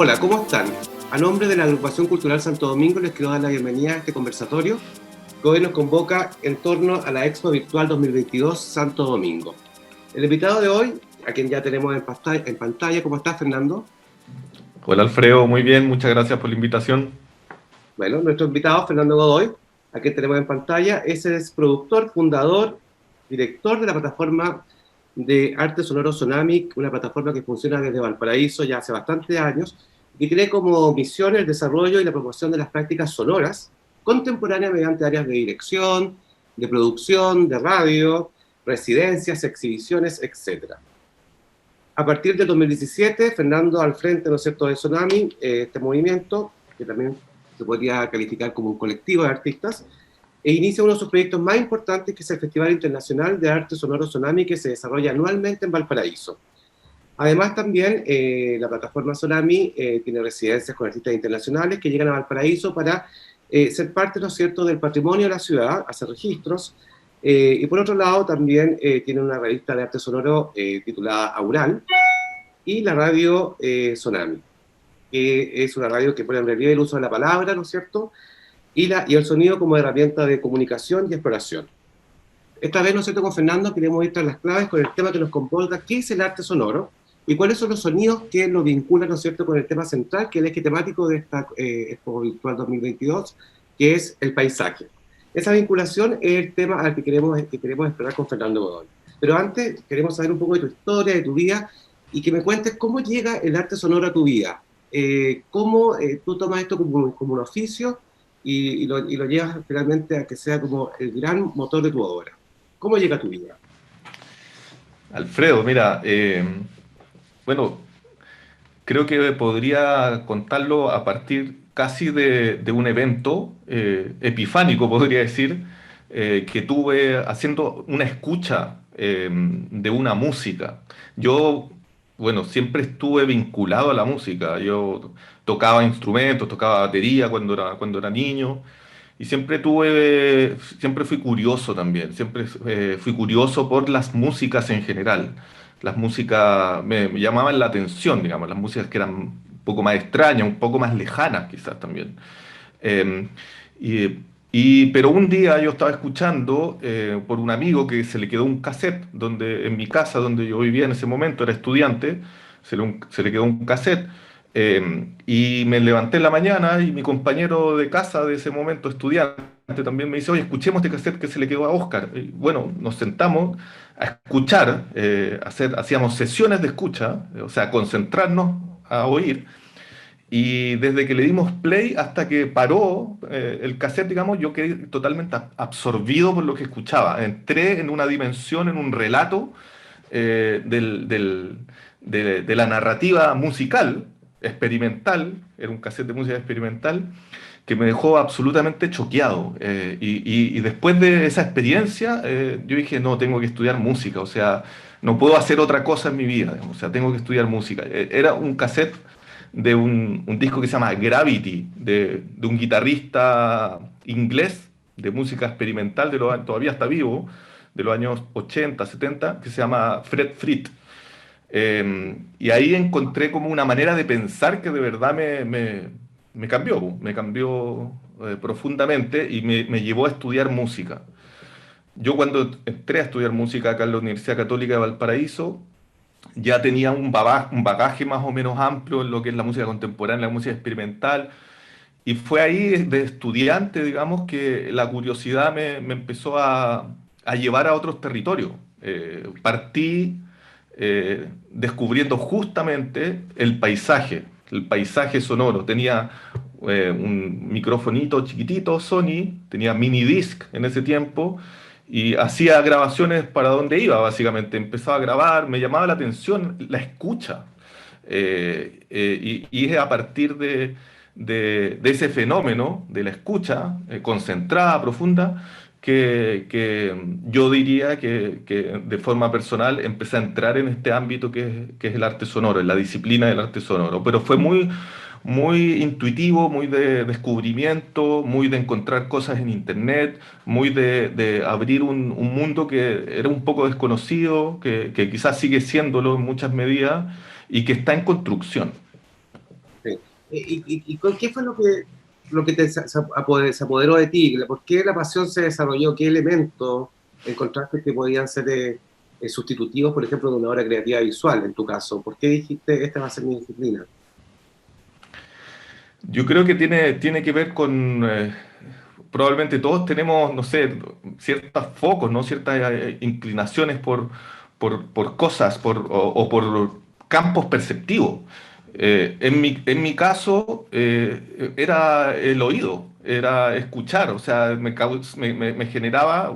Hola, ¿cómo están? A nombre de la Agrupación Cultural Santo Domingo les quiero dar la bienvenida a este conversatorio que hoy nos convoca en torno a la Expo Virtual 2022 Santo Domingo. El invitado de hoy, a quien ya tenemos en pantalla, ¿cómo estás, Fernando? Hola Alfredo, muy bien, muchas gracias por la invitación. Bueno, nuestro invitado, Fernando Godoy, a quien tenemos en pantalla, ese es productor, fundador, director de la plataforma de arte sonoro Sonamic, una plataforma que funciona desde Valparaíso ya hace bastantes años y tiene como misión el desarrollo y la promoción de las prácticas sonoras contemporáneas mediante áreas de dirección, de producción, de radio, residencias, exhibiciones, etc. A partir del 2017, Fernando al frente, ¿no es cierto?, de Sonami, este movimiento, que también se podría calificar como un colectivo de artistas, e inicia uno de sus proyectos más importantes, que es el Festival Internacional de Arte Sonoro Sonami, que se desarrolla anualmente en Valparaíso. Además, también la plataforma Sonami tiene residencias con artistas internacionales que llegan a Valparaíso para ser parte, ¿no es cierto?, del patrimonio de la ciudad, hacer registros, y por otro lado también tiene una revista de arte sonoro titulada Aural, y la radio Sonami, que es una radio que pone en relieve el uso de la palabra, ¿no es cierto?, y el sonido como herramienta de comunicación y exploración. Esta vez, ¿no es cierto?, con Fernando queremos ir tras las claves con el tema que nos convoca, qué es el arte sonoro y cuáles son los sonidos que lo vinculan, ¿no es cierto?, con el tema central, que es el eje temático de esta Expo Virtual 2022, que es el paisaje. Esa vinculación es el tema al que queremos explorar con Fernando Godoy. Pero antes queremos saber un poco de tu historia, de tu vida, y que me cuentes cómo llega el arte sonoro a tu vida. Cómo tú tomas esto como un oficio y lo llevas finalmente a que sea como el gran motor de tu obra. ¿Cómo llega a tu vida? Alfredo, mira, bueno, creo que podría contarlo a partir casi de un evento epifánico, podría decir, que tuve haciendo una escucha de una música. Yo, bueno, siempre estuve vinculado a la música. Yo tocaba instrumentos, tocaba batería cuando era niño. Y siempre fui curioso también, siempre fui curioso por las músicas en general. Las músicas me llamaban la atención, digamos, las músicas que eran un poco más extrañas, un poco más lejanas quizás también. Eh, y, pero un día yo estaba escuchando por un amigo que se le quedó un cassette en mi casa donde yo vivía en ese momento, era estudiante, se le quedó un cassette. Y me levanté en la mañana y mi compañero de casa de ese momento, estudiante, también me dice, oye, escuchemos este cassette que se le quedó a Oscar. Y bueno, nos sentamos a escuchar, hacíamos sesiones de escucha, o sea, concentrarnos a oír. Y desde que le dimos play hasta que paró el cassette, digamos, yo quedé totalmente absorbido por lo que escuchaba. Entré en una dimensión, en un relato de la narrativa musical, experimental, era un cassette de música experimental, que me dejó absolutamente choqueado. Y después de esa experiencia, yo dije, no, tengo que estudiar música, o sea, no puedo hacer otra cosa en mi vida, digamos, o sea, tengo que estudiar música. Era un cassette de un disco que se llama Gravity, de un guitarrista inglés de música experimental, todavía está vivo, de los años 80, 70, que se llama Fred Frith. Y ahí encontré como una manera de pensar que de verdad me cambió profundamente y me llevó a estudiar música. Yo cuando entré a estudiar música acá en la Universidad Católica de Valparaíso, ya tenía un bagaje más o menos amplio en lo que es la música contemporánea, la música experimental, y fue ahí de estudiante, digamos, que la curiosidad me empezó a llevar a otros territorios. Partí descubriendo justamente el paisaje sonoro. Tenía un microfonito chiquitito, Sony, tenía mini disc en ese tiempo, y hacía grabaciones para donde iba, básicamente. Empezaba a grabar, me llamaba la atención la escucha. Y es a partir de ese fenómeno, de la escucha concentrada, profunda, que yo diría que de forma personal empecé a entrar en este ámbito que es el arte sonoro, en la disciplina del arte sonoro. Pero fue muy intuitivo, muy de descubrimiento, muy de encontrar cosas en internet, muy de abrir un mundo que era un poco desconocido, que quizás sigue siéndolo en muchas medidas y que está en construcción. ¿Qué fue lo que se apoderó de ti? ¿Por qué la pasión se desarrolló? ¿Qué elementos encontraste que podían ser sustitutivos, por ejemplo, de una obra creativa visual, en tu caso? ¿Por qué dijiste, esta va a ser mi disciplina? Yo creo que tiene que ver con, probablemente todos tenemos, no sé, ciertos focos, ¿no? Ciertas inclinaciones por cosas o por campos perceptivos. En mi caso, era el oído, era escuchar, o sea, me generaba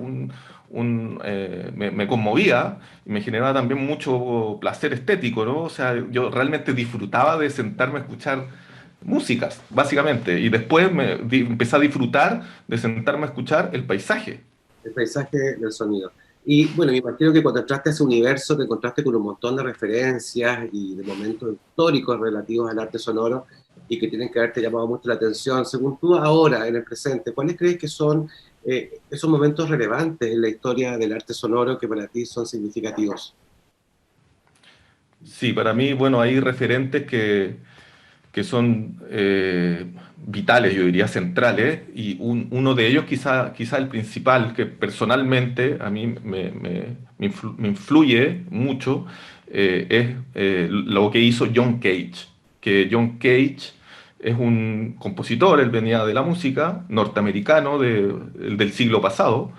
me conmovía y me generaba también mucho placer estético, ¿no? O sea, yo realmente disfrutaba de sentarme a escuchar músicas, básicamente. Y después empecé a disfrutar de sentarme a escuchar el paisaje. El paisaje del sonido. Y bueno, me imagino que cuando entraste a ese universo te encontraste con un montón de referencias y de momentos históricos relativos al arte sonoro y que tienen que haberte llamado mucho la atención. Según tú ahora, en el presente, ¿cuáles crees que son esos momentos relevantes en la historia del arte sonoro que para ti son significativos? Sí, para mí, bueno, hay referentes que son vitales, yo diría centrales, y uno de ellos, quizá el principal, que personalmente a mí me influye mucho, es lo que hizo John Cage. Que John Cage es un compositor, él venía de la música, norteamericano del siglo pasado,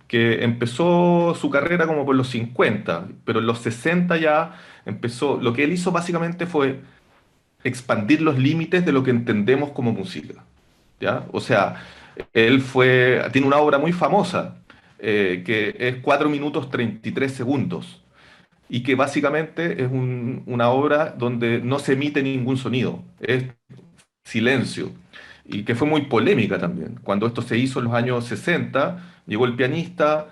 que empezó su carrera como por los 50, pero en los 60 ya empezó, lo que él hizo básicamente fue expandir los límites de lo que entendemos como música, ¿ya? O sea, tiene una obra muy famosa, que es 4 minutos 33 segundos, y que básicamente es una obra donde no se emite ningún sonido, es silencio, y que fue muy polémica también. Cuando esto se hizo en los años 60, llegó el pianista,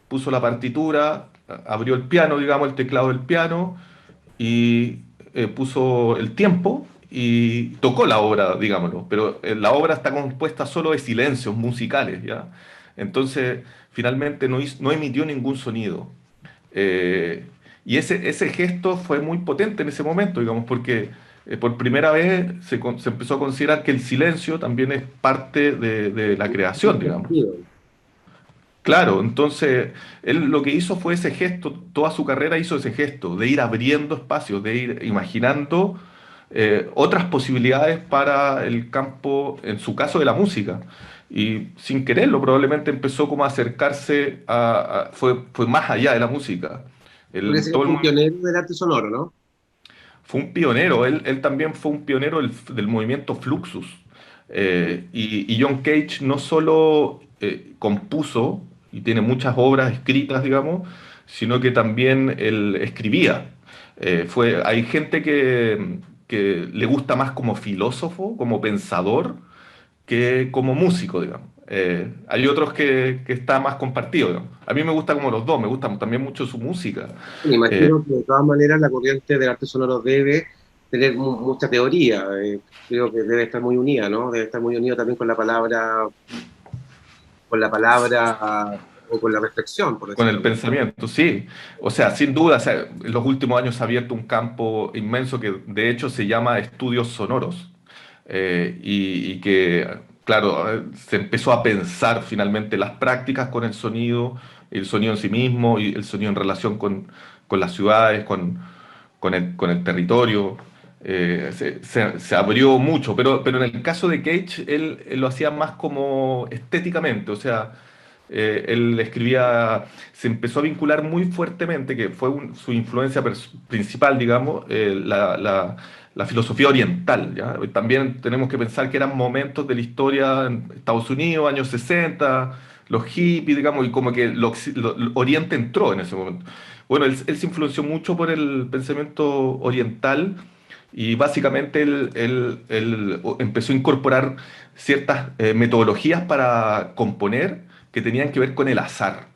puso la partitura, abrió el piano, digamos, el teclado del piano, y puso el tiempo y tocó la obra, digámoslo, pero la obra está compuesta solo de silencios musicales, ¿ya? Entonces, finalmente no emitió ningún sonido. Eh, y ese gesto fue muy potente en ese momento, digamos, porque por primera vez se empezó a considerar que el silencio también es parte de la creación, digamos. Sentido. Claro, entonces él lo que hizo fue ese gesto, toda su carrera hizo ese gesto, de ir abriendo espacios, de ir imaginando otras posibilidades para el campo, en su caso de la música. Y sin quererlo, probablemente empezó como a acercarse fue más allá de la música. Porque ese Todo el fue un mundo pionero del arte sonoro, ¿no? fue un pionero, él también fue un pionero del movimiento Fluxus. Y John Cage no solo compuso y tiene muchas obras escritas, digamos, sino que también él escribía. Hay gente que le gusta más como filósofo, como pensador, que como músico, digamos. Hay otros que está más compartido, digamos. A mí me gusta como los dos, me gusta también mucho su música. Me Eh, imagino que de todas maneras la corriente del arte sonoro debe tener mucha teoría. Creo que debe estar muy unida, ¿no? Debe estar muy unido también con la palabra o con la reflexión, por Con decirlo el de alguna pensamiento, sí. O sea, sin duda, o sea, en los últimos años se ha abierto un campo inmenso que de hecho se llama estudios sonoros. Y que, claro, se empezó a pensar finalmente las prácticas con el sonido en sí mismo y el sonido en relación con las ciudades, con el territorio. Se abrió mucho, pero en el caso de Cage, él lo hacía más como estéticamente, o sea, él escribía, se empezó a vincular muy fuertemente, que fue su influencia principal, digamos, la filosofía oriental, ¿ya? También tenemos que pensar que eran momentos de la historia en Estados Unidos, años 60, los hippies, digamos, y como que Oriente entró en ese momento. Bueno, él se influenció mucho por el pensamiento oriental y básicamente él empezó a incorporar ciertas metodologías para componer que tenían que ver con el azar.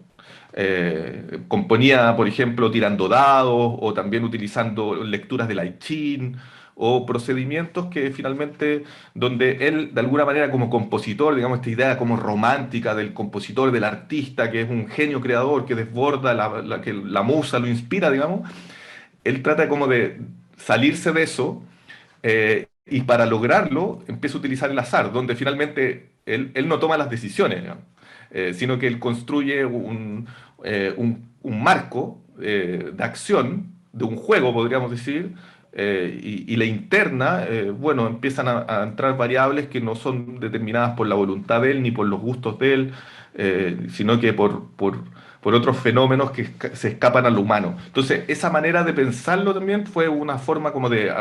Componía, por ejemplo, tirando dados o también utilizando lecturas del I Ching o procedimientos que finalmente, donde él de alguna manera como compositor, digamos, esta idea como romántica del compositor, del artista, que es un genio creador, que desborda, que la musa lo inspira, digamos, él trata como de salirse de eso y para lograrlo empieza a utilizar el azar, donde finalmente él no toma las decisiones, digamos, sino que él construye un marco de acción, de un juego, podríamos decir, y la interna, bueno, empiezan a entrar variables que no son determinadas por la voluntad de él ni por los gustos de él, sino que por otros fenómenos que se escapan a lo humano. Entonces, esa manera de pensarlo también fue una forma como de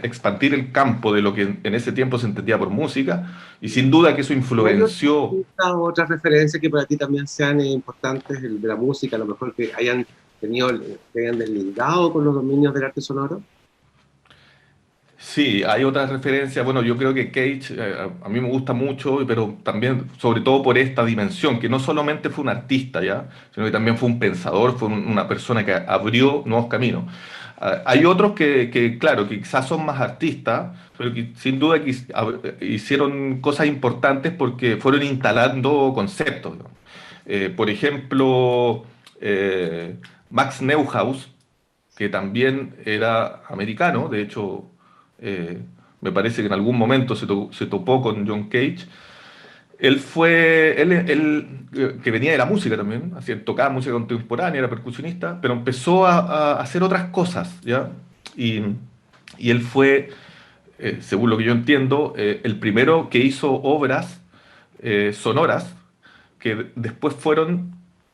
expandir el campo de lo que en ese tiempo se entendía por música, y sin duda que eso ¿O hay influenció. otras referencias que para ti también sean importantes de la música, a lo mejor que hayan tenido, que hayan deslindado con los dominios del arte sonoro? Sí, hay otras referencias. Bueno, yo creo que Cage a mí me gusta mucho, pero también, sobre todo por esta dimensión, que no solamente fue un artista, ¿ya? Sino que también fue un pensador, fue una persona que abrió nuevos caminos. Hay otros claro, que quizás son más artistas, pero que sin duda que hicieron cosas importantes porque fueron instalando conceptos, ¿no? Por ejemplo, Max Neuhaus, que también era americano, de hecho, eh, me parece que en algún momento se topó con John Cage. Que venía de la música también, tocaba música contemporánea, era percusionista, pero empezó a hacer otras cosas, ¿ya? Y, y él fue, según lo que yo entiendo, el primero que hizo obras sonoras que después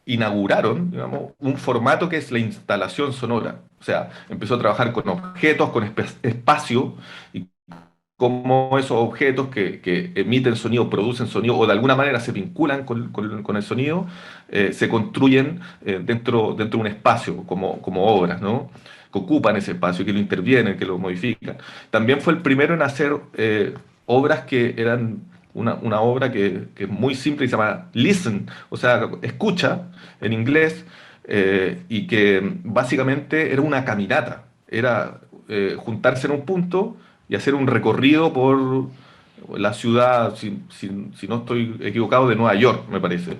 inauguraron, digamos, un formato que es la instalación sonora. O sea, empezó a trabajar con objetos, con espacio, y cómo esos objetos que emiten sonido, producen sonido, o de alguna manera se vinculan con el sonido, se construyen dentro de un espacio, como obras, ¿no? Que ocupan ese espacio, que lo intervienen, que lo modifican. También fue el primero en hacer obras que eran una obra que es muy simple y se llama Listen, o sea, escucha en inglés, y que básicamente era una caminata, era juntarse en un punto y hacer un recorrido por la ciudad, si no estoy equivocado, de Nueva York, me parece.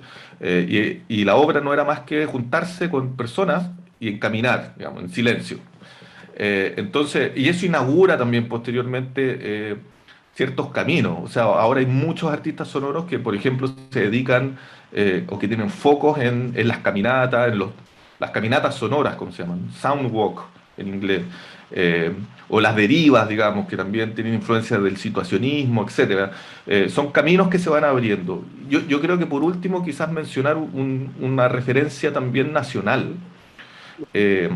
Y la obra no era más que juntarse con personas y caminar, digamos, en silencio. Entonces, y eso inaugura también posteriormente ciertos caminos. O sea, ahora hay muchos artistas sonoros que, por ejemplo, se dedican o que tienen focos en las caminatas, las caminatas sonoras, como se llaman, soundwalk en inglés, eh, o las derivas, digamos, que también tienen influencia del situacionismo, etcétera. Son caminos que se van abriendo. Yo creo que por último, quizás mencionar una referencia también nacional. eh,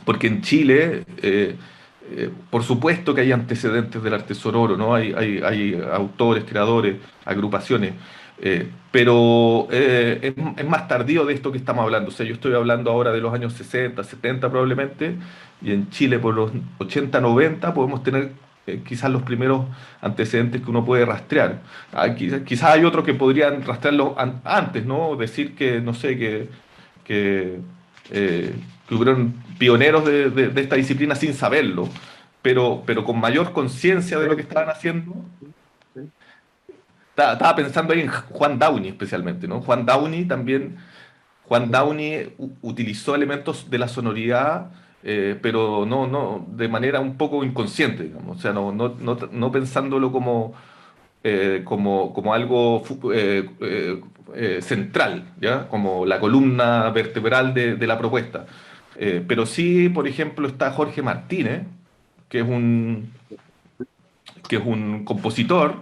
Porque en Chile, por supuesto que hay antecedentes del arte sonoro, ¿no? Hay autores, creadores, agrupaciones, pero es más tardío de esto que estamos hablando. O sea, yo estoy hablando ahora de los años 60, 70 probablemente, y en Chile por los 80, 90 podemos tener quizás los primeros antecedentes que uno puede rastrear. Quizás hay otros que podrían rastrearlo antes, ¿no? Decir que, no sé, que, eh, que hubieron pioneros de esta disciplina sin saberlo, pero con mayor conciencia de lo que estaban haciendo. Sí. Estaba pensando ahí en Juan Downey especialmente, ¿no? Juan Downey utilizó elementos de la sonoridad, pero no, de manera un poco inconsciente, digamos. O sea, no pensándolo como algo central, ¿ya? Como la columna vertebral de la propuesta. Pero sí, por ejemplo, está Jorge Martínez, que es un compositor.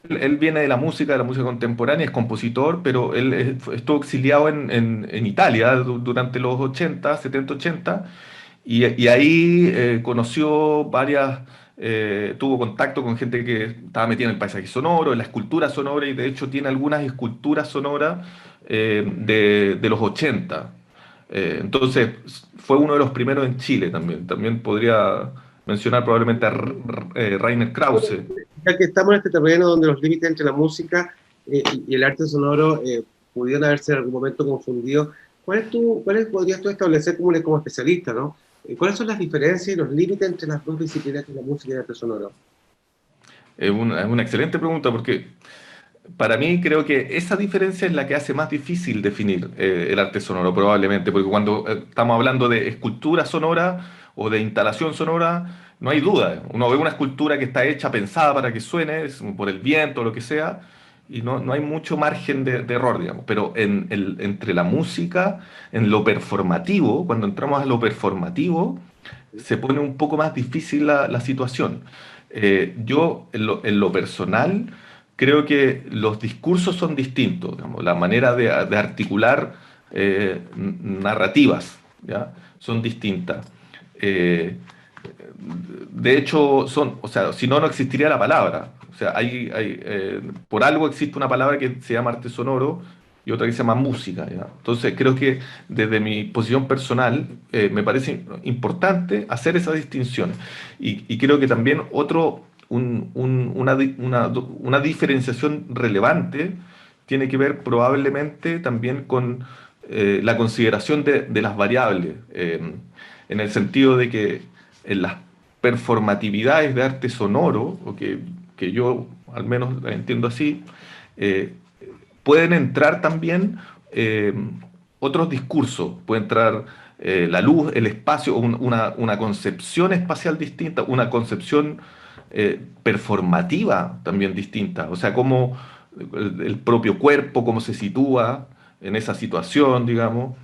Él viene de la música contemporánea, es compositor, pero él estuvo exiliado en Italia durante los 80, 70, 80, y ahí conoció tuvo contacto con gente que estaba metida en el paisaje sonoro, en la escultura sonora, y de hecho tiene algunas esculturas sonoras de los 80. Entonces, fue uno de los primeros en Chile también. También podría mencionar probablemente a Rainer Krause. Ya que estamos en este terreno donde los límites entre la música y el arte sonoro pudieron haberse en algún momento confundidos, ¿cuáles podrías tú establecer como especialista, ¿no? ¿Cuáles son las diferencias y los límites entre las dos disciplinas que es la música y el arte sonoro? Es una excelente pregunta porque para mí creo que esa diferencia es la que hace más difícil definir el arte sonoro, probablemente, porque cuando estamos hablando de escultura sonora o de instalación sonora, no hay duda. Uno ve una escultura que está hecha, pensada para que suene, por el viento o lo que sea, y no hay mucho margen de error, digamos. Pero entre la música, en lo performativo, cuando entramos a lo performativo, se pone un poco más difícil la situación. Yo, en lo personal, creo que los discursos son distintos, digamos, la manera de articular narrativas, ¿ya? Son distintas. Eh, de hecho, o sea, si no, no existiría la palabra. O sea, por algo existe una palabra que se llama arte sonoro y otra que se llama música, ¿ya? Entonces, creo que desde mi posición personal me parece importante hacer esa distinción. Y creo que también una diferenciación relevante tiene que ver probablemente también con la consideración de las variables, en el sentido de que en las performatividades de arte sonoro, que yo al menos la entiendo así, eh, pueden entrar también otros discursos, puede entrar la luz, el espacio, una concepción espacial distinta, una concepción performativa también distinta, o sea, cómo el propio cuerpo, cómo se sitúa en esa situación, digamos.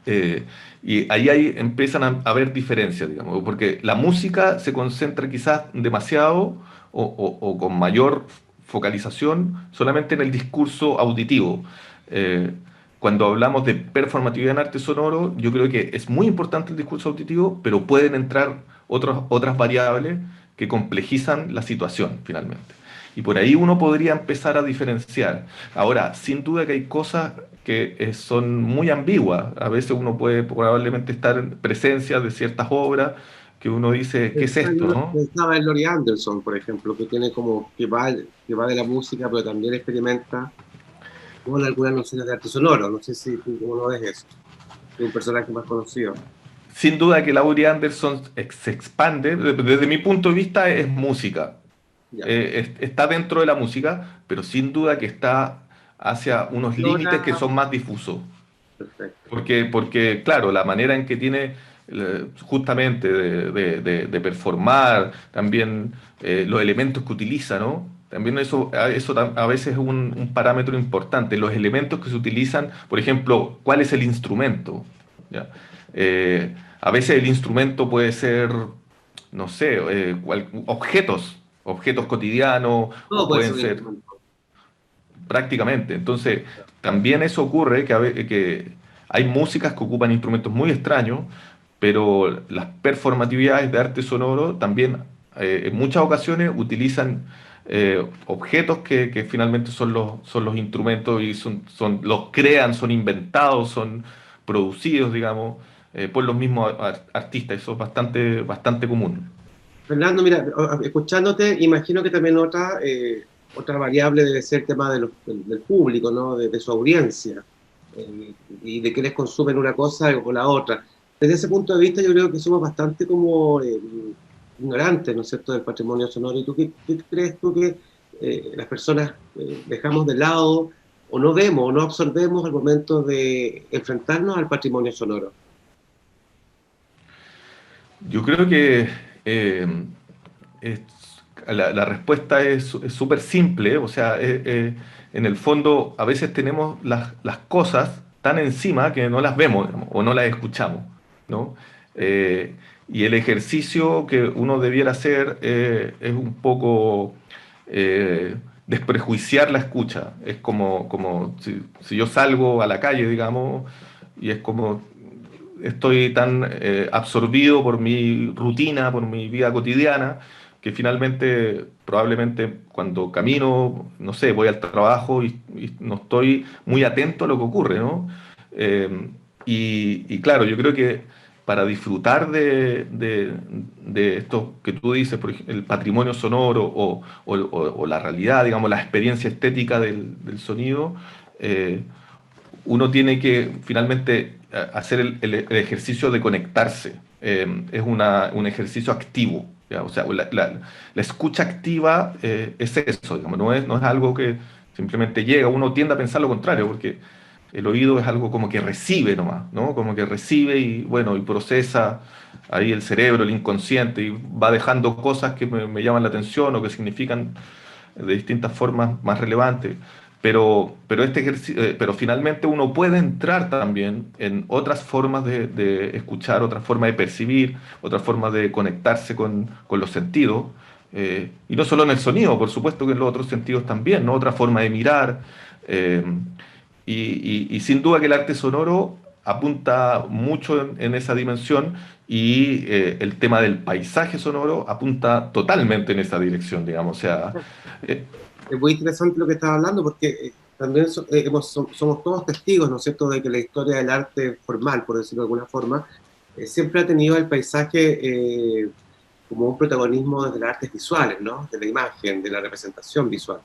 Eh, y ahí empiezan a haber diferencias, digamos, porque la música se concentra quizás demasiado o con mayor focalización solamente en el discurso auditivo. Eh, Cuando hablamos de performatividad en arte sonoro, yo creo que es muy importante el discurso auditivo, pero pueden entrar otras variables que complejizan la situación finalmente. Y por ahí uno podría empezar a diferenciar. Ahora, sin duda que hay cosas que son muy ambiguas. A veces uno puede probablemente estar en presencia de ciertas obras que uno dice, ¿qué es esto, no? Pensaba en Laurie Anderson, por ejemplo, que tiene como que va de la música, pero también experimenta con algunas nociones de arte sonoro. No sé si tú cómo lo ves eso. Es un personaje más conocido. Sin duda que Laurie Anderson se expande, desde mi punto de vista es música. Ya. Está dentro de la música, pero sin duda que está hacia unos límites que Ahora, son más difusos. perfecto. Porque, claro, la manera en que tiene justamente de performar, también los elementos que utiliza, ¿no? También eso a veces es un parámetro importante. Los elementos que se utilizan, por ejemplo, ¿cuál es el instrumento? ¿Ya? A veces el instrumento puede ser, no sé, objetos cotidianos, Todo o puede pueden ser un ser instrumento. prácticamente. Entonces, también eso ocurre que hay músicas que ocupan instrumentos muy extraños, pero las performatividades de arte sonoro también en muchas ocasiones utilizan objetos que finalmente son los instrumentos y los crean, son inventados, son producidos, digamos, por los mismos artistas. Eso es bastante común. Fernando, mira, escuchándote, imagino que también otra variable debe ser el tema del público, ¿no? De su audiencia, y de quienes consumen una cosa o la otra. Desde ese punto de vista, yo creo que somos bastante como ignorantes, ¿no es cierto?, del patrimonio sonoro. ¿Y tú qué crees tú que las personas dejamos de lado o no vemos o no absorbemos al momento de enfrentarnos al patrimonio sonoro? Yo creo que eh, es- la respuesta es súper simple, o sea, en el fondo a veces tenemos las cosas tan encima que no las vemos, digamos, o no las escuchamos, ¿no? Eh, y el ejercicio que uno debiera hacer es un poco desprejuiciar la escucha. Es como si yo salgo a la calle, digamos, y es como estoy tan absorbido por mi rutina, por mi vida cotidiana, que finalmente, probablemente cuando camino, no sé, voy al trabajo y no estoy muy atento a lo que ocurre, ¿no? Eh, y claro, yo creo que para disfrutar de esto que tú dices, por ejemplo, el patrimonio sonoro o la realidad, digamos, la experiencia estética del sonido, eh, uno tiene que finalmente hacer el ejercicio de conectarse. Es un ejercicio activo, ¿ya? O sea, la escucha activa es eso, digamos, no es algo que simplemente llega. Uno tiende a pensar lo contrario, porque El oído es algo como que recibe nomás, ¿no? Como que recibe y, bueno, y procesa ahí el cerebro, el inconsciente, y va dejando cosas que me llaman la atención o que significan de distintas formas más relevantes. Pero finalmente uno puede entrar también en otras formas de escuchar, otras formas de percibir, otras formas de conectarse con los sentidos. Y no solo en el sonido, por supuesto que en los otros sentidos también, ¿no? Otra forma de mirar. eh, y sin duda que el arte sonoro apunta mucho en esa dimensión y el tema del paisaje sonoro apunta totalmente en esa dirección, digamos. O sea, eh, Es muy interesante lo que estás hablando porque también somos todos testigos, ¿no es cierto?, de que la historia del arte formal, por decirlo de alguna forma, siempre ha tenido el paisaje como un protagonismo desde las artes visuales, ¿no?, de la imagen, de la representación visual.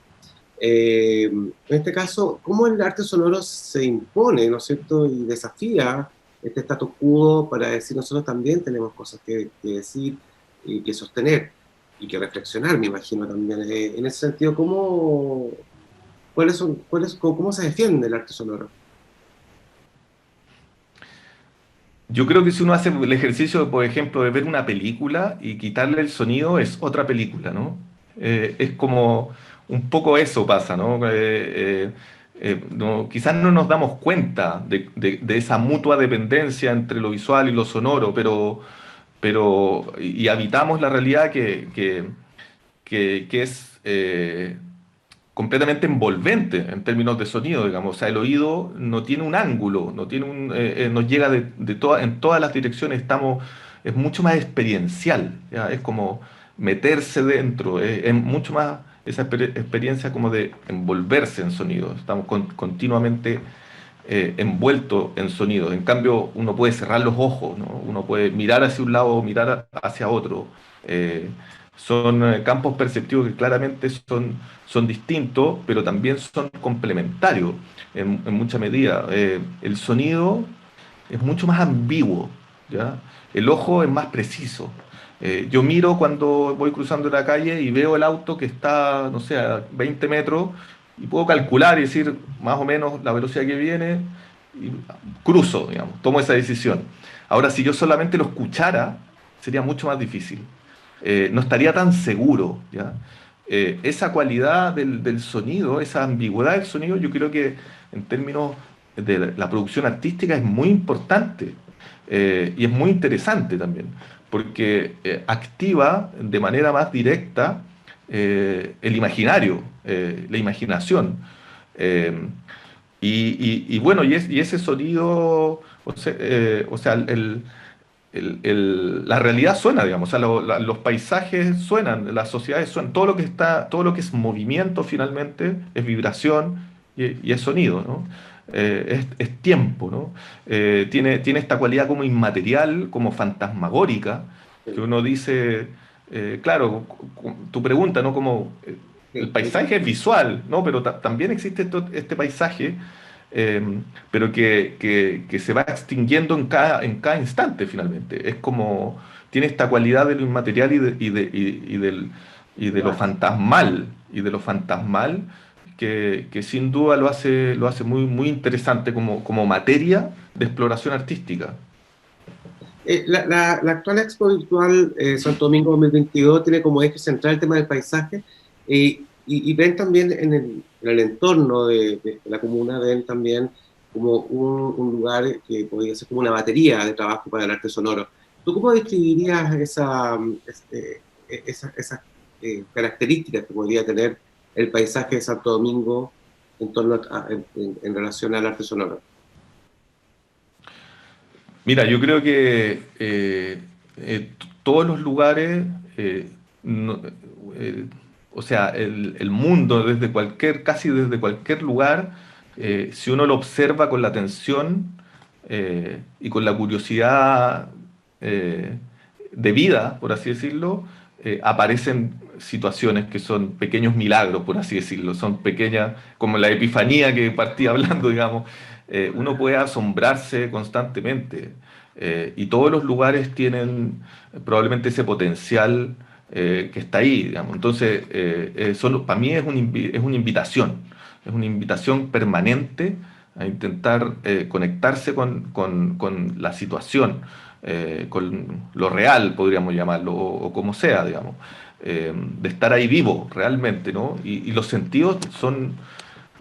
En este caso, ¿cómo el arte sonoro se impone, ¿no es cierto?, y desafía este status quo para decir nosotros también tenemos cosas que decir y que sostener y que reflexionar, me imagino también. En ese sentido, ¿cómo se defiende el arte sonoro? yo creo que si uno hace el ejercicio, por ejemplo, de ver una película y quitarle el sonido, es otra película, ¿no? Es como un poco eso pasa, ¿no? Quizás no nos damos cuenta de esa mutua dependencia entre lo visual y lo sonoro, y habitamos la realidad que es completamente envolvente en términos de sonido, digamos. O sea, el oído no tiene un ángulo, no tiene nos llega en todas las direcciones, es mucho más experiencial, ¿ya? Es como meterse dentro, es mucho más esa experiencia como de envolverse en sonido. Estamos continuamente envuelto en sonido. En cambio, uno puede cerrar los ojos, ¿no? Uno puede mirar hacia un lado o mirar hacia otro. Eh, Son campos perceptivos que claramente son distintos, pero también son complementarios en mucha medida. El sonido es mucho más ambiguo, ¿ya? El ojo es más preciso. Yo miro cuando voy cruzando la calle y veo el auto que está, no sé, a 20 metros y puedo calcular y decir más o menos la velocidad que viene y cruzo, digamos, tomo esa decisión. Ahora, si yo solamente lo escuchara, sería mucho más difícil. No estaría tan seguro, ¿ya? Esa cualidad del sonido, esa ambigüedad del sonido, yo creo que en términos de la producción artística es muy importante y es muy interesante también, porque activa de manera más directa el imaginario, la imaginación. Eh, y bueno, y ese sonido, o sea, la realidad suena, digamos, o sea, los paisajes suenan, las sociedades suenan, todo lo que es movimiento finalmente es vibración y es sonido, ¿no? Es tiempo, ¿no? Tiene esta cualidad como inmaterial, como fantasmagórica, que uno dice, claro, tu pregunta, ¿no? Como el Sí, paisaje es visual, ¿no? Pero también existe este paisaje eh, pero que se va extinguiendo en cada instante finalmente. Es como, tiene esta cualidad de lo inmaterial y de lo fantasmal, que sin duda lo hace muy, muy interesante como materia de exploración artística. La actual Expo Virtual Santo Domingo 2022 tiene como eje central el tema del paisaje y ven también en el entorno de la comuna, ven también como un lugar que podría ser como una batería de trabajo para el arte sonoro. ¿Tú cómo describirías esas características que podría tener el paisaje de Santo Domingo en torno en relación al arte sonoro? Mira, yo creo que todos los lugares, no- eh, o sea, el mundo casi desde cualquier lugar, si uno lo observa con la atención y con la curiosidad eh, de vida, por así decirlo, aparecen situaciones que son pequeños milagros, por así decirlo, son pequeñas, como la epifanía que partí hablando, digamos. Uno puede asombrarse constantemente y todos los lugares tienen probablemente ese potencial que está ahí, digamos. Entonces, para mí es una invitación permanente a intentar conectarse con la situación, con lo real, podríamos llamarlo, o como sea, digamos, de estar ahí vivo realmente, ¿no? Y los sentidos son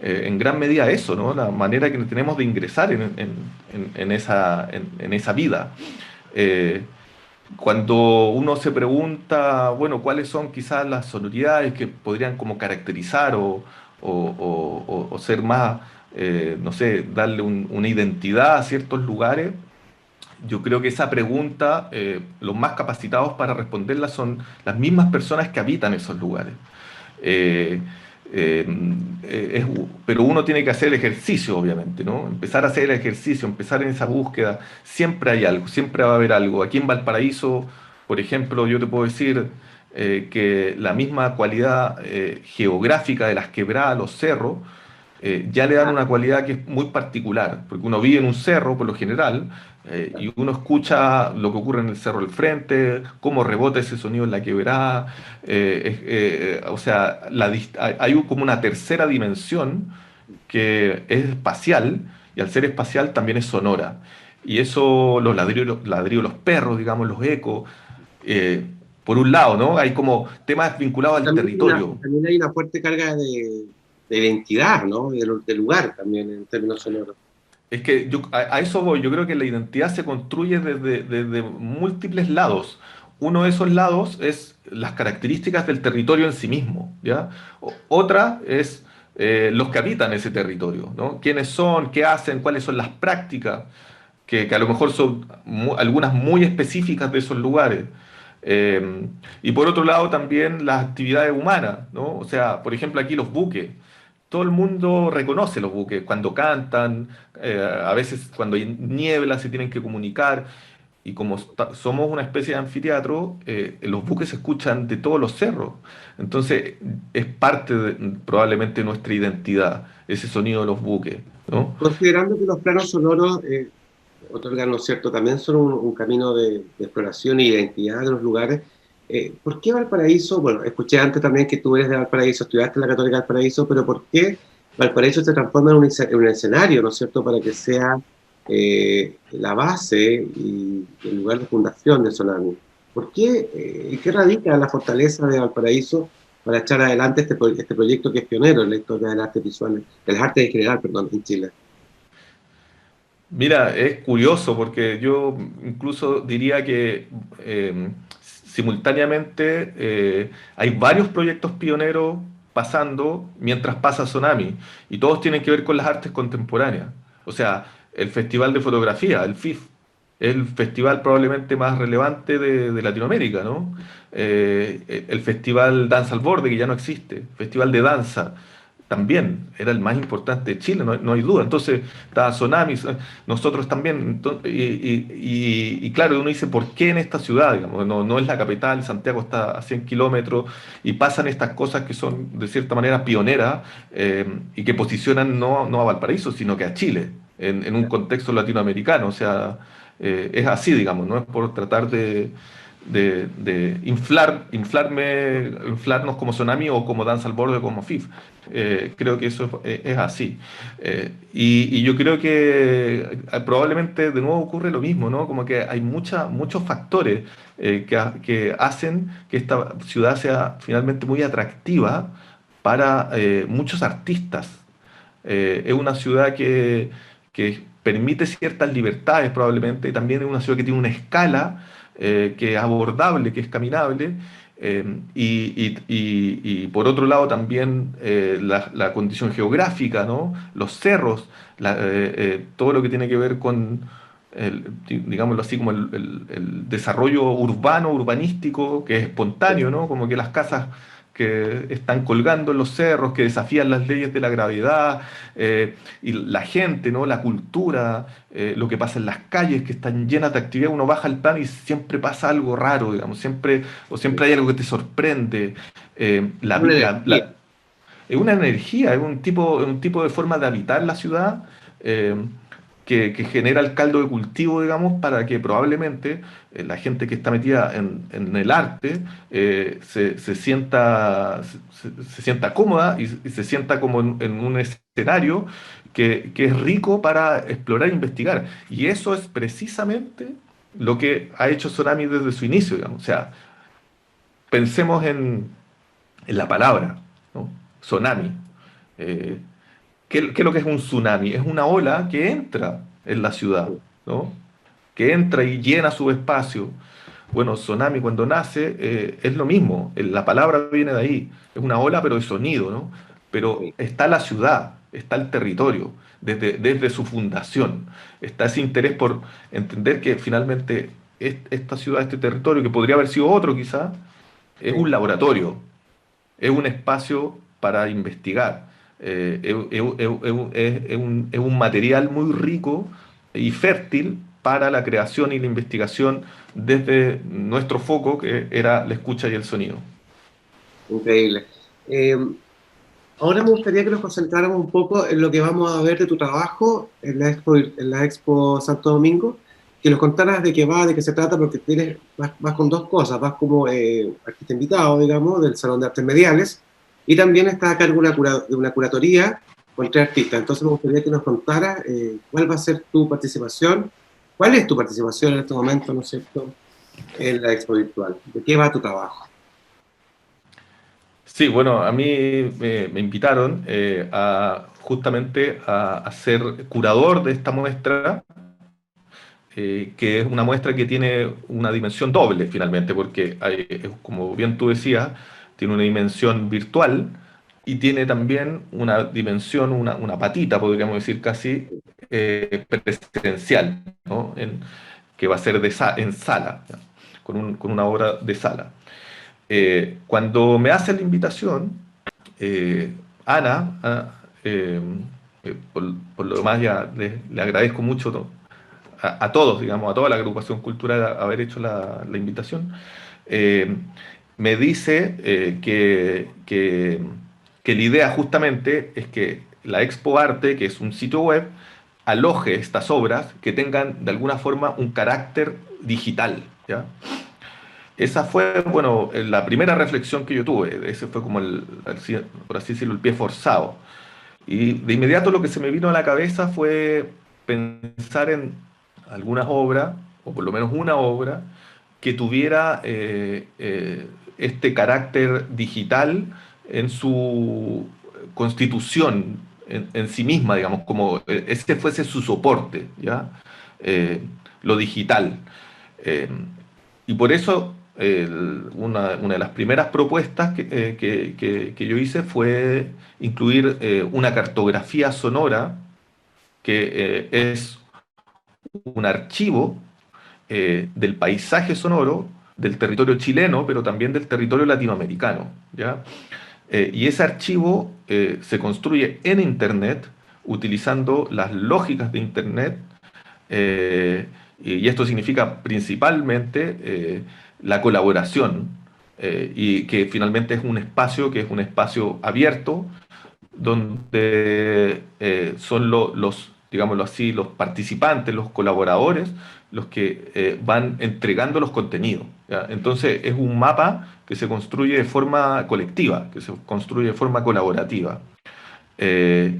en gran medida eso, ¿no? La manera que tenemos de ingresar en esa vida. Eh, Cuando uno se pregunta, bueno, cuáles son quizás las sonoridades que podrían como caracterizar o ser más, no sé, darle una identidad a ciertos lugares, yo creo que esa pregunta, los más capacitados para responderla son las mismas personas que habitan esos lugares. Eh, eh, pero uno tiene que hacer el ejercicio, obviamente, ¿no? Empezar a hacer el ejercicio, empezar en esa búsqueda. Siempre hay algo, siempre va a haber algo. Aquí en Valparaíso, por ejemplo, yo te puedo decir que la misma cualidad geográfica de las quebradas, los cerros, ya le dan una cualidad que es muy particular, porque uno vive en un cerro por lo general, y uno escucha lo que ocurre en el cerro del frente, cómo rebota ese sonido en la quebrada, o sea, hay como una tercera dimensión que es espacial, y al ser espacial también es sonora. Y eso, los ladridos de los perros, digamos, los ecos, eh, por un lado, ¿no? Hay como temas vinculados al territorio. También hay una fuerte carga de identidad, ¿no? Del lugar también en términos sonoros. Es que a eso voy, yo creo que la identidad se construye desde múltiples lados. Uno de esos lados es las características del territorio en sí mismo, ¿ya? Otra es los que habitan ese territorio, ¿no? ¿Quiénes son? ¿Qué hacen? ¿Cuáles son las prácticas? Que a lo mejor son algunas muy específicas de esos lugares. Y por otro lado también las actividades humanas, ¿no? O sea, por ejemplo aquí los buques. Todo el mundo reconoce los buques cuando cantan, a veces cuando hay niebla se tienen que comunicar. Y como somos una especie de anfiteatro, los buques se escuchan de todos los cerros. Entonces es parte probablemente de nuestra identidad, ese sonido de los buques, ¿no? Considerando que los planos sonoros otorgan, ¿no es cierto?, también son un camino de exploración y identidad de los lugares. ¿Por qué Valparaíso? Bueno, escuché antes también que tú eres de Valparaíso, estudiaste en la Católica de Valparaíso, pero ¿por qué Valparaíso se transforma en un escenario, ¿no es cierto?, para que sea la base y el lugar de fundación de Sonami. ¿Por qué? ¿Y qué radica la fortaleza de Valparaíso para echar adelante este proyecto que es pionero en la historia del arte visual, de las artes en general, perdón, en Chile? Mira, es curioso porque yo incluso diría que simultáneamente hay varios proyectos pioneros pasando mientras pasa Tsunami y todos tienen que ver con las artes contemporáneas. O sea, el Festival de Fotografía, el FIF, es el festival probablemente más relevante de Latinoamérica, ¿no? El Festival Danza al Borde, que ya no existe, Festival de Danza también era el más importante de Chile, no hay duda. Entonces, estaba Tsunami, nosotros también. Y claro, uno dice, ¿por qué en esta ciudad? Digamos, no es la capital, Santiago está a 100 kilómetros y pasan estas cosas que son de cierta manera pioneras y que posicionan no a Valparaíso, sino que a Chile en un contexto latinoamericano. O sea, es así, digamos, no es por tratar de inflarnos como Tsunami o como Danza al Borde o como FIF. Creo que eso es así. Y yo creo que probablemente de nuevo ocurre lo mismo, ¿no? Como que hay muchos factores que hacen que esta ciudad sea finalmente muy atractiva para muchos artistas. Es una ciudad que permite ciertas libertades probablemente, y también es una ciudad que tiene una escala que es abordable, que es caminable, y por otro lado también la condición geográfica, ¿no? Los cerros, todo lo que tiene que ver con, digámoslo así, como el desarrollo urbano, urbanístico, que es espontáneo, ¿no? Como que las casas que están colgando en los cerros, que desafían las leyes de la gravedad, y la gente, ¿no? La cultura, lo que pasa en las calles, que están llenas de actividad, uno baja al plan y siempre pasa algo raro, digamos, o siempre hay algo que te sorprende. La, Una vi- energía. es una energía, es un tipo de forma de habitar la ciudad eh, que genera el caldo de cultivo, digamos, para que probablemente la gente que está metida en el arte se sienta cómoda y se sienta como en un escenario que es rico para explorar e investigar. Y eso es precisamente lo que ha hecho Tsunami desde su inicio, digamos. O sea, pensemos en la palabra, ¿no? Tsunami. Eh, qué es lo que es un tsunami? Es una ola que entra en la ciudad, ¿no? Que entra y llena su espacio. Bueno, tsunami cuando nace es lo mismo, la palabra viene de ahí, es una ola pero de sonido, ¿no? Pero Sí, está la ciudad, está el territorio, desde su fundación, está ese interés por entender que finalmente esta ciudad, este territorio, que podría haber sido otro quizá, es un sí. laboratorio, es un espacio para investigar, es un material muy rico y fértil para la creación y la investigación desde nuestro foco, que era la escucha y el sonido. Increíble. Eh, Ahora me gustaría que nos concentráramos un poco en lo que vamos a ver de tu trabajo en la Expo Santo Domingo, que nos contaras de qué va, de qué se trata, porque vas con dos cosas, vas como artista invitado, digamos, del Salón de Artes Mediales, y también estás a cargo de una curatoría con tres artistas. Entonces me gustaría que nos contaras cuál va a ser tu participación, cuál es tu participación en este momento, ¿no es cierto?, en la Expo Virtual. ¿De qué va tu trabajo? Sí, bueno, a mí me invitaron justamente a ser curador de esta muestra, que es una muestra que tiene una dimensión doble finalmente, porque como bien tú decías, tiene una dimensión virtual y tiene también una dimensión, una patita, podríamos decir casi, presencial, ¿no? Que va a ser en sala, ¿ya? Con una obra de sala. Cuando me hace la invitación, Ana, por lo demás ya le agradezco mucho, ¿no?, a todos, digamos, a toda la agrupación cultural haber hecho la invitación, eh, me dice que la idea justamente es que la Expo Arte, que es un sitio web, aloje estas obras que tengan de alguna forma un carácter digital, ¿ya? Esa fue, bueno, la primera reflexión que yo tuve. Ese fue como por así decirlo, el pie forzado. Y de inmediato lo que se me vino a la cabeza fue pensar en algunas obras, o por lo menos una obra, que tuviera este carácter digital en su constitución, en sí misma, digamos, como este fuese su soporte, ¿ya? Eh, lo digital. Eh, y por eso una de las primeras propuestas que yo hice fue incluir una cartografía sonora que es un archivo del paisaje sonoro del territorio chileno, pero también del territorio latinoamericano, ¿ya? Y ese archivo se construye en Internet utilizando las lógicas de Internet, y esto significa principalmente la colaboración, y que finalmente es un espacio que es un espacio abierto donde son digámoslo así, los participantes, los colaboradores, los que van entregando los contenidos, ¿ya? Entonces es un mapa que se construye de forma colectiva, que se construye de forma colaborativa, eh,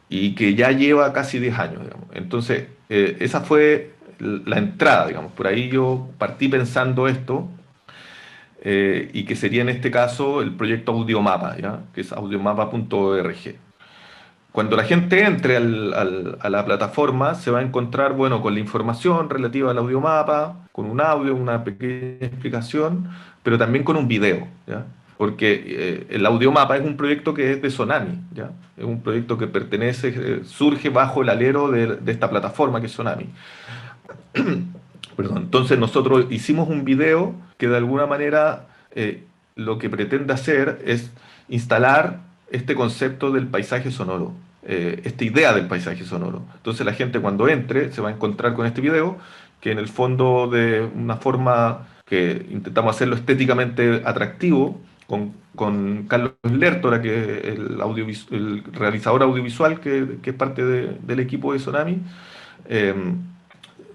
y que ya lleva casi 10 años, digamos. Entonces, esa fue la entrada, digamos. Por ahí yo partí pensando esto, y que sería en este caso el proyecto Audiomapa, ¿ya? Que es audiomapa.org. Cuando la gente entre a la plataforma, se va a encontrar, bueno, con la información relativa al audiomapa, con un audio, una pequeña explicación, pero también con un video, ¿ya? Porque el audiomapa es un proyecto que es de Sonami, ¿ya? Es un proyecto que surge bajo el alero de esta plataforma que es Sonami. Perdón. Entonces nosotros hicimos un video que de alguna manera lo que pretende hacer es instalar este concepto del paisaje sonoro, esta idea del paisaje sonoro. Entonces la gente cuando entre se va a encontrar con este video que en el fondo de una forma que intentamos hacerlo estéticamente atractivo, con Carlos Lertora, que es el realizador audiovisual que es parte del equipo de Sonami.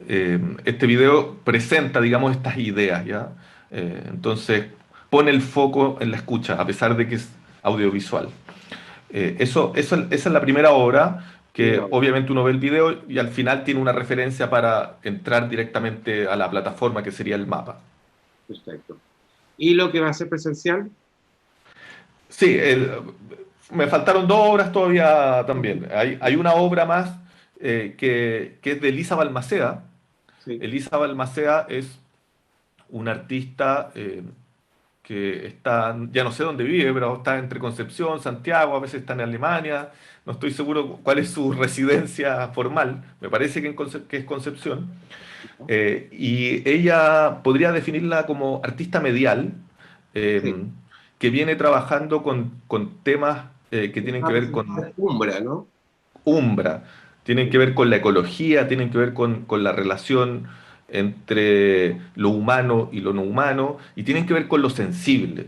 eh, este video presenta, digamos, estas ideas, ¿ya? Entonces, pone el foco en la escucha, a pesar de que es audiovisual. Esa es la primera obra, que obviamente uno ve el video y al final tiene una referencia para entrar directamente a la plataforma que sería el mapa. Perfecto. ¿Y lo que va a ser presencial? Sí, me faltaron dos obras todavía también. Hay una obra más que es de Elisa Balmaceda. Sí. Elisa Balmaceda es una artista que está, ya no sé dónde vive, pero está entre Concepción, Santiago, a veces está en Alemania, no estoy seguro cuál es su residencia formal, me parece que, que es Concepción. Y ella podría definirla como artista medial, eh, Sí. que viene trabajando con temas que tienen que Estaba ver con presentada Umbra, ¿no? Umbra, tienen que Sí. ver con la ecología, tienen que ver con la relación entre lo humano y lo no humano, y tienen que ver con lo sensible.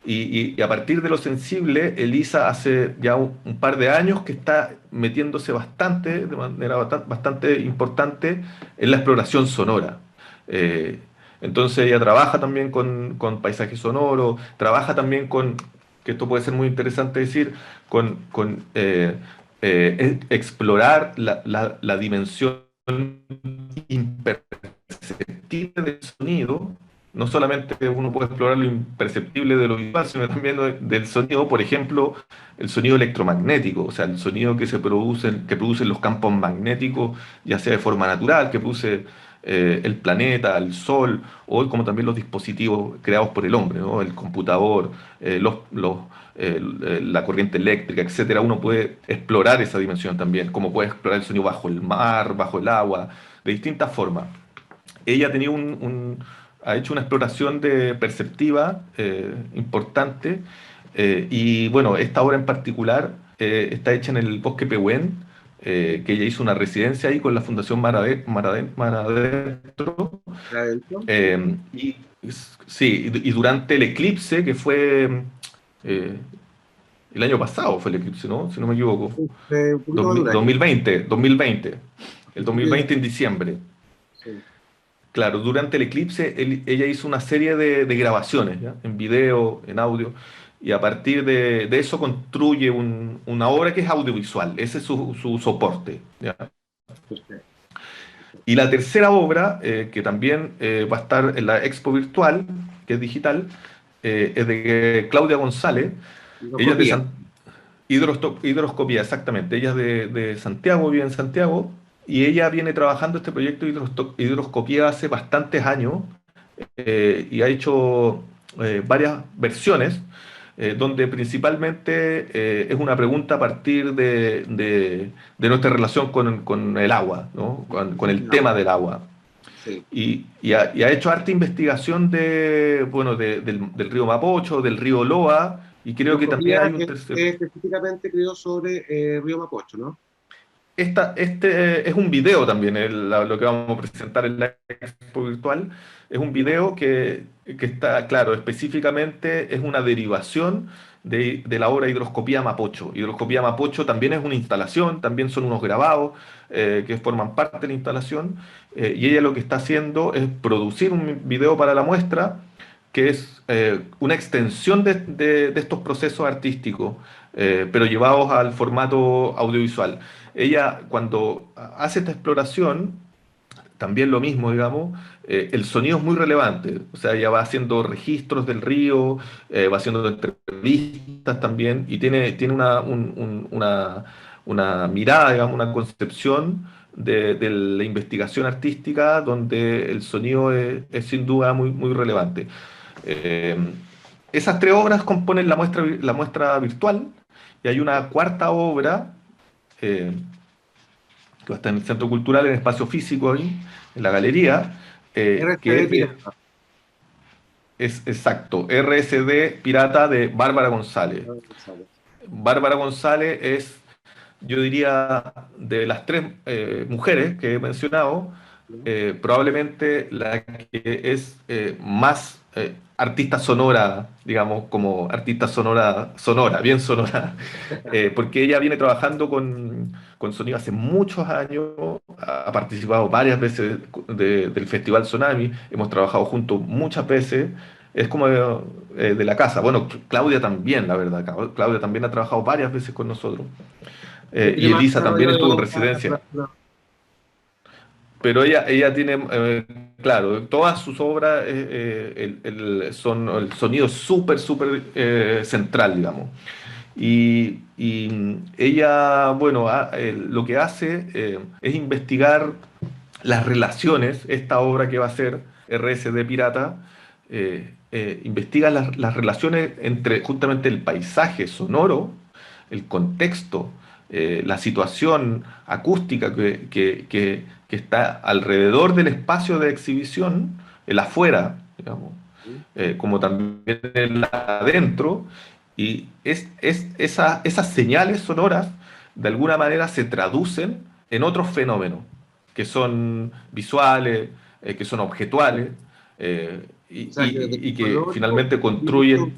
Y a partir de lo sensible, Elisa hace ya un par de años que está metiéndose bastante, de manera bastante importante, en la exploración sonora. Eh, entonces ella trabaja también con paisaje sonoro, trabaja también con, que esto puede ser muy interesante decir, con explorar la dimensión imperceptible del sonido. No solamente uno puede explorar lo imperceptible de lo visual, sino también del sonido, por ejemplo, el sonido electromagnético, o sea, el sonido que producen los campos magnéticos, ya sea de forma natural, que produce el planeta, el sol, o como también los dispositivos creados por el hombre, ¿no? El computador, la corriente eléctrica, etcétera. Uno puede explorar esa dimensión también, como puede explorar el sonido bajo el mar, bajo el agua, de distintas formas. Ella tenía ha hecho una exploración de perceptiva importante, y bueno, esta obra en particular está hecha en el Bosque Pehuen, que ella hizo una residencia ahí con la Fundación Maradentro, ¿De adentro? Sí. y sí, y durante el eclipse, que fue eh, el año pasado, fue el eclipse, ¿no? Si no me equivoco, Un poquito más de un año. 2020, el Principio de 2020 en diciembre. sí. Claro, durante el eclipse ella hizo una serie de grabaciones, ¿ya? En video, en audio, y a partir de eso construye una obra que es audiovisual, ese es su soporte, ¿ya? Perfecto. Y la tercera obra, que también va a estar en la Expo Virtual, que es digital, es de Claudia González. Ella es de Hidroscopía. Hidroscopía, exactamente. Ella es de Santiago, vive en Santiago, y ella viene trabajando este proyecto de hidroscopía hace bastantes años, y ha hecho varias versiones, donde principalmente es una pregunta a partir de nuestra relación con el agua, ¿no? Con el tema del agua. Sí. Y ha hecho harta investigación bueno, del río Mapocho, del río Loa, y creo que también hay Hidroscopía un tercer. específicamente creo sobre Río Mapocho, ¿no? Este es un video también, lo que vamos a presentar en la expo virtual. Es un ¿Ya? video que está, claro, específicamente es una derivación de la obra Hidroscopía Mapocho. Hidroscopía Mapocho también es una instalación, también son unos grabados que forman parte de la instalación. Y ella lo que está haciendo es producir un video para la muestra, que es una extensión de estos procesos artísticos, pero llevados al formato audiovisual. Ella, cuando hace esta exploración, también lo mismo, digamos, el sonido es muy relevante. O sea, ella va haciendo registros del río, va haciendo entrevistas también, y tiene una mirada, digamos, una concepción de la investigación artística donde el sonido es sin duda muy, muy relevante. Eh, Esas tres obras componen la muestra virtual, y hay una cuarta obra eh, que va a estar en el Centro Cultural, en espacio físico ahí, en la galería, que RCD Pirata. es exacto, RSD Pirata de Bárbara González. González. Bárbara González es, yo diría, de las tres mujeres que he mencionado, ¿No? probablemente la que es más artista sonora, digamos, como artista sonora, bien sonora, porque ella viene trabajando con sonido hace muchos años, ha participado varias veces del Festival Tsunami, hemos trabajado juntos muchas veces, es como de la casa. Bueno, Claudia también, la verdad, Claudia también ha trabajado varias veces con nosotros. Tiene y más Elisa también estuvo en desarrollo residencia. Pero ella tiene, claro, todas sus obras son, el sonido es súper, súper central, digamos. Y ella, bueno, lo que hace es investigar las relaciones, esta obra que va a ser RSD Pirata, investiga las relaciones entre justamente el paisaje sonoro, el contexto, la situación acústica que está alrededor del espacio de exhibición, el afuera, digamos, como también el adentro, y esas señales sonoras de alguna manera se traducen en otros fenómenos que son visuales, que son objetuales, O sea, que desde el y que sonoro, finalmente construyen,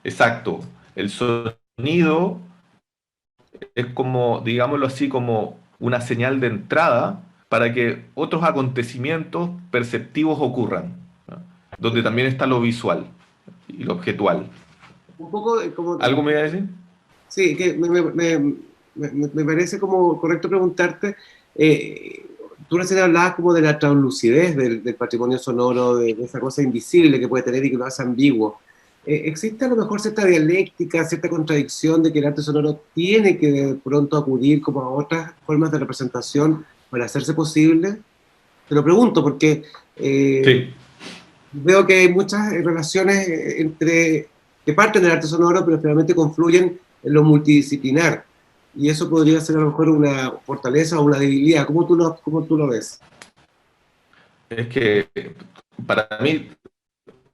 exacto, el sonido es como, digámoslo así, como una señal de entrada para que otros acontecimientos perceptivos ocurran, ¿no? Donde también está lo visual y lo objetual. un poco como, ¿Algo me iba a decir? sí, que me parece como correcto preguntarte, eh, tú recién hablabas como de la translucidez del patrimonio sonoro, de esa cosa invisible que puede tener y que lo hace ambiguo. ¿Existe a lo mejor cierta dialéctica, cierta contradicción de que el arte sonoro tiene que de pronto acudir como a otras formas de representación para hacerse posible? Te lo pregunto porque eh, Sí, veo que hay muchas relaciones que parten del arte sonoro, pero finalmente confluyen en lo multidisciplinar. Y eso podría ser a lo mejor una fortaleza o una debilidad. Cómo tú lo ves? es que para mí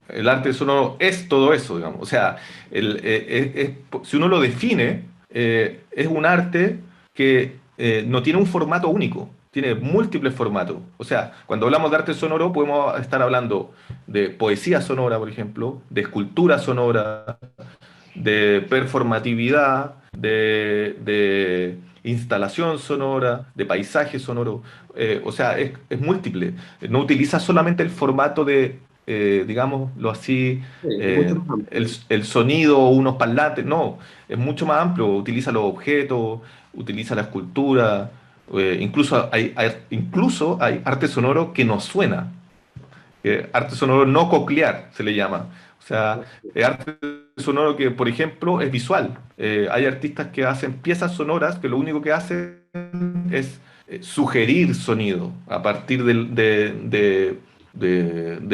el arte sonoro es todo eso, digamos. O sea, si uno lo define, es un arte que no tiene un formato único, tiene múltiples formatos. O sea, cuando hablamos de arte sonoro, podemos estar hablando de poesía sonora, por ejemplo, de escultura sonora, de performatividad, de instalación sonora, de paisaje sonoro. O sea, es múltiple. No utiliza solamente el formato de, digámoslo así, Sí, es mucho más amplio. el sonido o unos parlantes. No, es mucho más amplio. Utiliza los objetos, utiliza la escultura. Incluso hay arte sonoro que no suena, arte sonoro no coclear se le llama. O sea, arte sonoro que, por ejemplo, es visual. Hay artistas que hacen piezas sonoras que lo único que hacen es sugerir sonido a partir de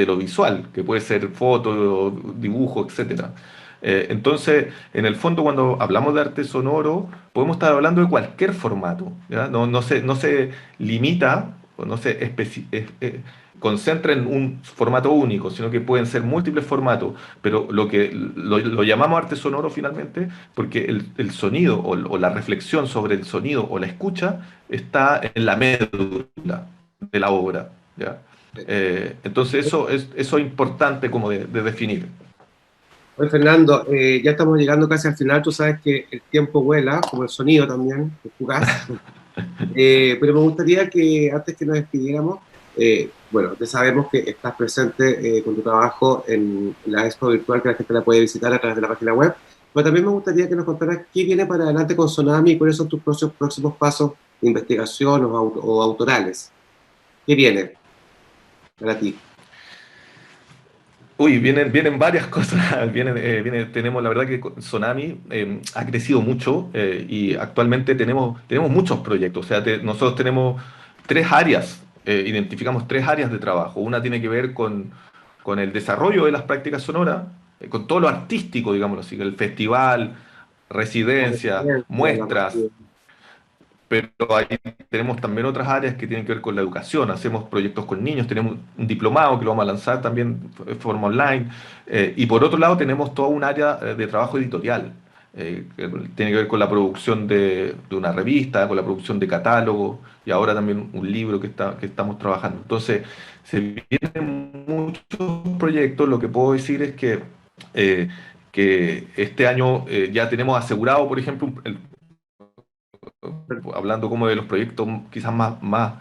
lo visual, que puede ser foto, dibujo, etcétera. Entonces, en el fondo, cuando hablamos de arte sonoro, podemos estar hablando de cualquier formato, ¿ya? No se limita, o no se concentra en un formato único, sino que pueden ser múltiples formatos, pero lo llamamos arte sonoro finalmente porque el sonido o la reflexión sobre el sonido o la escucha está en la médula de la obra, ¿ya? Entonces eso es importante como de definir. Oye, Fernando, ya estamos llegando casi al final. Tú sabes que el tiempo vuela, como el sonido también, es fugaz. Pero me gustaría que antes que nos despidiéramos, bueno, ya sabemos que estás presente con tu trabajo en la expo virtual que la gente la puede visitar a través de la página web, pero también me gustaría que nos contaras qué viene para adelante con Sonami y cuáles son tus próximos pasos de investigación o autorales. ¿Qué viene para ti? Uy, vienen varias cosas. Tenemos, la verdad que Sonami ha crecido mucho y actualmente tenemos muchos proyectos. O sea, nosotros tenemos tres áreas, identificamos tres áreas de trabajo. Una tiene que ver con el desarrollo de las prácticas sonoras, con todo lo artístico, digámoslo así, el festival, La residencia, residencia, la muestras, residencia. pero ahí tenemos también otras áreas que tienen que ver con la educación. Hacemos proyectos con niños, tenemos un diplomado que lo vamos a lanzar también de forma online. Y por otro lado tenemos toda un área de trabajo editorial, que tiene que ver con la producción de una revista, con la producción de catálogos y ahora también un libro que estamos trabajando. Entonces, se vienen muchos proyectos. Lo que puedo decir es eh, que este año ya tenemos asegurado, por ejemplo, hablando como de los proyectos quizás más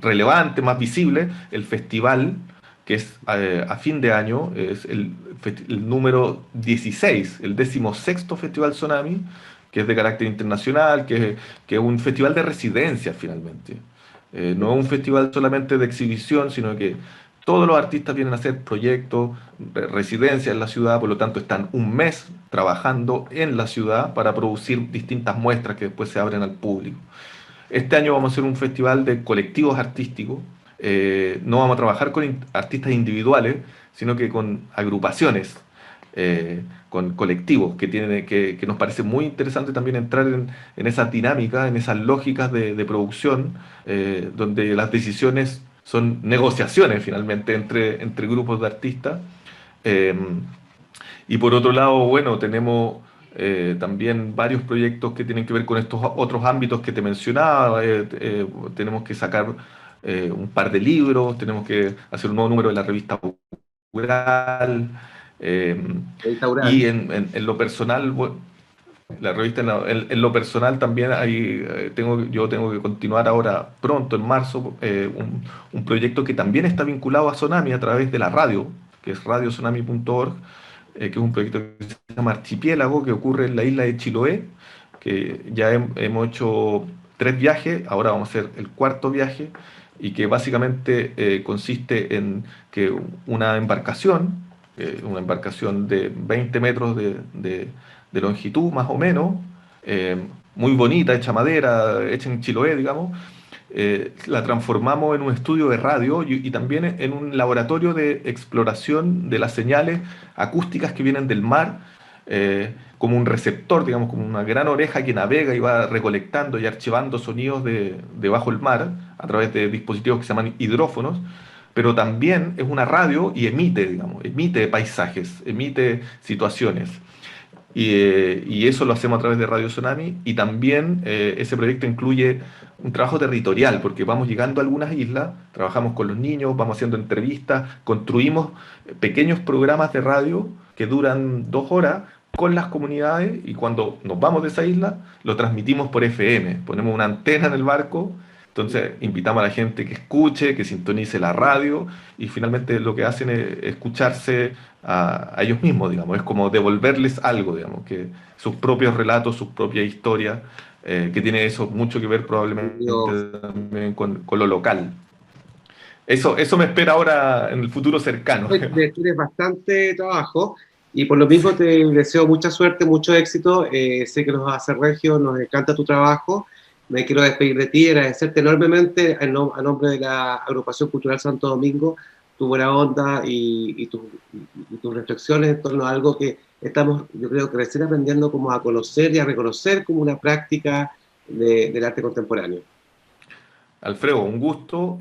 relevantes, más visibles, el festival, que es a fin de año, es el número 16, el 16º Festival Tsunami, que es de carácter internacional, que es un festival de residencia finalmente. No es un festival solamente de exhibición, sino que todos los artistas vienen a hacer proyectos, residencias en la ciudad, por lo tanto están un mes trabajando en la ciudad para producir distintas muestras que después se abren al público. Este año vamos a hacer un festival de colectivos artísticos. No vamos a trabajar con artistas individuales, sino que con agrupaciones, con colectivos, que nos parece muy interesante también entrar en esas dinámicas, en esas lógicas de producción, donde las decisiones son negociaciones finalmente entre grupos de artistas. Eh, y por otro lado, bueno, tenemos también varios proyectos que tienen que ver con estos otros ámbitos que te mencionaba. Tenemos que sacar un par de libros, tenemos que hacer un nuevo número de la revista Rural. eh, Restaurar. y en lo personal, la revista en lo personal también hay, yo tengo que continuar ahora pronto, en marzo, un proyecto que también está vinculado a Sonami a través de la radio, que es radiosonami.org, que es un proyecto que se llama Archipiélago, que ocurre en la isla de Chiloé, que ya hemos hecho 3 viajes, ahora vamos a hacer el cuarto viaje, y que básicamente consiste en que una embarcación de 20 metros de longitud más o menos, eh, muy bonita, hecha madera, hecha en Chiloé, digamos, la transformamos en un estudio de radio y también en un laboratorio de exploración de las señales acústicas que vienen del mar, como un receptor, digamos, como una gran oreja que navega y va recolectando y archivando sonidos de bajo el mar a través de dispositivos que se llaman hidrófonos, pero también es una radio y emite, digamos, emite paisajes, emite situaciones. Y eso lo hacemos a través de Radio Tsunami y también ese proyecto incluye un trabajo territorial porque vamos llegando a algunas islas, trabajamos con los niños, vamos haciendo entrevistas, construimos pequeños programas de radio que duran 2 horas con las comunidades y cuando nos vamos de esa isla lo transmitimos por FM, ponemos una antena en el barco, entonces invitamos a la gente que escuche, que sintonice la radio y finalmente lo que hacen es escucharse a ellos mismos, digamos, es como devolverles algo, digamos, que sus propios relatos, sus propias historias, que tiene eso mucho que ver probablemente Dios. también con lo local. Eso me espera ahora en el futuro cercano. Tienes bastante trabajo y por lo mismo te deseo mucha suerte, mucho éxito. Sé que nos vas a hacer regio, nos encanta tu trabajo. Me quiero despedir de ti, agradecerte enormemente a nombre de la Agrupación Cultural Santo Domingo tu buena onda y tus reflexiones en torno a algo que estamos, yo creo que recién aprendiendo como a conocer y a reconocer como una práctica del arte contemporáneo. Alfredo, un gusto.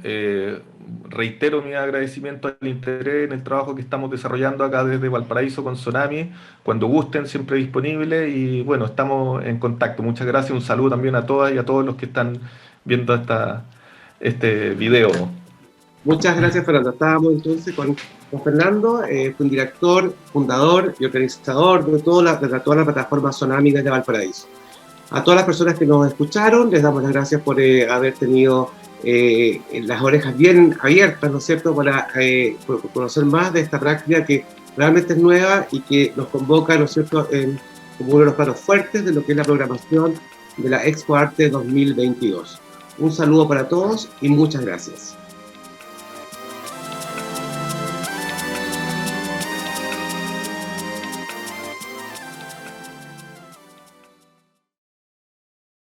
Reitero mi agradecimiento al interés en el trabajo que estamos desarrollando acá desde Valparaíso con Sonami. Cuando gusten, siempre disponible y bueno, estamos en contacto. Muchas gracias. Un saludo también a todas y a todos los que están viendo este video. Muchas gracias, Fernando. Estábamos entonces con Fernando, un director, fundador y organizador de toda la plataforma Sonami desde Valparaíso. A todas las personas que nos escucharon, les damos las gracias por haber tenido las orejas bien abiertas, ¿no es cierto?, para por conocer más de esta práctica que realmente es nueva y que nos convoca, ¿no es cierto?, como uno de los platos fuertes de lo que es la programación de la Expo Arte 2022. Un saludo para todos y muchas gracias.